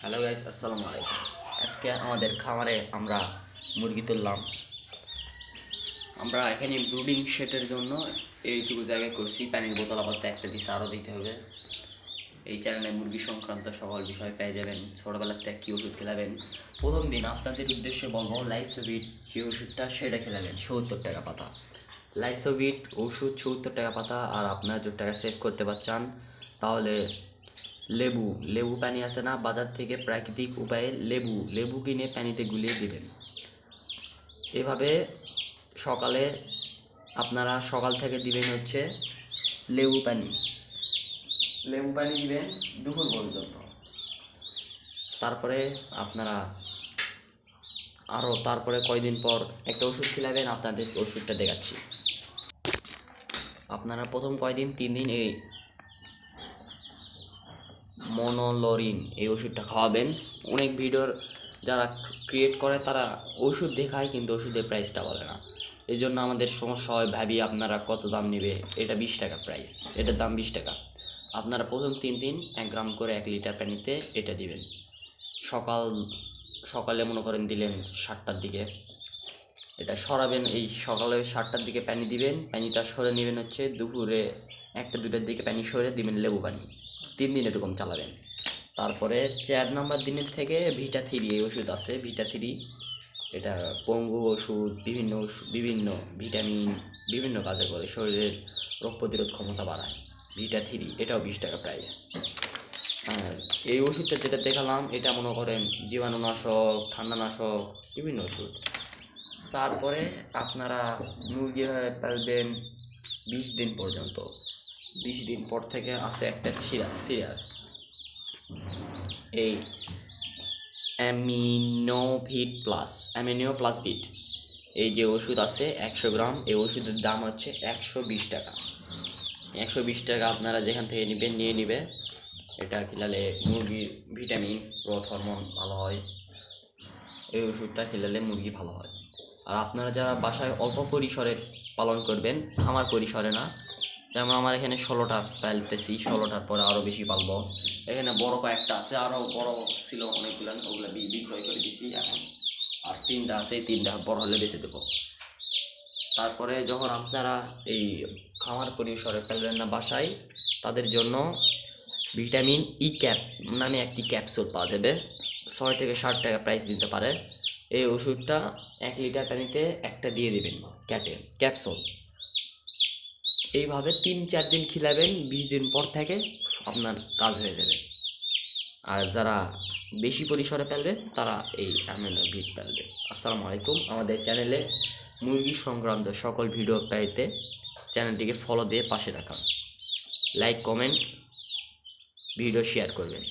Hello guys, আসসালামু আলাইকুম। আজকে আমাদের খামারে আমরা মুরগি তুললাম। আমরা এখানে ব্রুডিং শেডের জন্য এইটুকু জায়গায় করছি। পানির বোতল আপাতত একটা দিছে, আরও দিতে হবে। এই চ্যানেলে মুরগি সংক্রান্ত সকল বিষয় পেয়ে যাবেন। ছোটোবেলার থেকে কী ওষুধ খেলাবেন, প্রথম দিন আপনাদের উদ্দেশ্যে বলবো লাইসোভিট যে ওষুধটা সেটা খেলাবেন 70 টাকা পাতা। লাইসোভিট ওষুধ 70 টাকা পাতা। আর আপনারা যদি টাকা সেভ করতে পারছেন তাহলে লেবু লেবু পানি আছে না, বাজার থেকে প্রাকৃতিক উপায়ে লেবু কিনে পানিতে গুলিয়ে দিবেন। এভাবে সকালে আপনারা সকাল থেকে দিবেন হচ্ছে লেবু পানি দিবেন দুপুর পর্যন্ত। তারপরে আপনারা তারপরে কয়দিন পর একটা ওষুধ খিলাবেন। আপনাদের ওষুধটা দেখাচ্ছি। আপনারা প্রথম কয়দিন 3 দিন এই মনোলরিন এই ওষুধটা খাওয়াবেন। অনেক ভিডিওর যারা ক্রিয়েট করে তারা ওষুধ দেখায় কিন্তু ওষুধের প্রাইসটা বলে না। এই জন্য আমাদের সমস্যা হয়, ভাবি আপনারা কত দাম নেবে। এটা 20 টাকা প্রাইস, এটার দাম 20 টাকা। আপনারা প্রথম 3 দিন 1 গ্রাম করে 1 লিটার পানিতে এটা দিবেন। সকালে মনে করেন দিলেন 7টার দিকে, এটা সরাবেন। এই সকালে 7টার দিকে পানি দিবেন, পানিটা সরে নেবেন হচ্ছে দুপুরে 1টা 2টার দিকে পানি সরে দিবেন লেবু পানি। 3 দিন এরকম চালাবেন। তারপরে 4 নম্বর দিনের থেকে ভিটা3 এই ওষুধ আছে। ভিটা3 এটা পঙ্গু ওষুধ, বিভিন্ন ভিটামিন বিভিন্ন কাজে করে, শরীরের রোগ প্রতিরোধ ক্ষমতা বাড়ায়। ভিটা3 এটাও 20 টাকা প্রাইস। আর এই ওষুধটা যেটা দেখালাম এটা মনে করেন জীবাণুনাশক, ঠান্ডানাশক, বিভিন্ন ওষুধ। তারপরে আপনারা মুরগি পালবেন 20 দিন পর্যন্ত। 20 দিন পর থেকে আছে একটা সিরিয়াল, এই অ্যামিনো প্লাস ভিট এই যে ওষুধ আছে 100 গ্রাম। এই ওষুধের দাম হচ্ছে 120 টাকা। 120 টাকা আপনারা যেখান থেকে নেবেন নিয়ে নেবে। এটা খেলালে মুরগির ভিটামিন, গ্রোথ হরমোন ভালো হয়। এই ওষুধটা খেলালে মুরগি ভালো হয়। আর আপনারা যারা বাসায় অল্প পরিসরে পালন করবেন, খামার পরিসরে না, যেমন আমার এখানে 16টা পালতেছি, 16টার পরে আরও বেশি পালবো। এখানে বড় কয়েকটা আছে, আরও বড় ছিল অনেকগুলো, ওগুলো বিক্রয় করে দিছি। এখন আর 3টা আছে, এই 3টা বড় হলে বেঁচে দেবো। তারপরে যখন আপনারা এই খামার পরিসরে ফেলবেন না বাসায়, তাদের জন্য ভিটামিন ই ক্যাপ নামে একটি ক্যাপসুল পাওয়া যাবে। 60 থেকে 60 টাকা প্রাইস দিতে পারে। এই ওষুধটা 1 লিটার পানিতে একটা দিয়ে দেবেন ক্যাপসুল। এইভাবে 3-4 দিন খিলাবেন। 20 দিন পর থেকে আপনার কাজ হয়ে যাবে। আর যারা বেশি পরিসরে ফেলবে তারা এই অ্যামিনো ভিট ফেলবে। আসসালামু আলাইকুম। আমাদের চ্যানেলে মুরগি সংক্রান্ত সকল ভিডিও পেতে চ্যানেলটিকে ফলো দিয়ে পাশে রাখুন। লাইক, কমেন্ট, ভিডিও শেয়ার করবেন।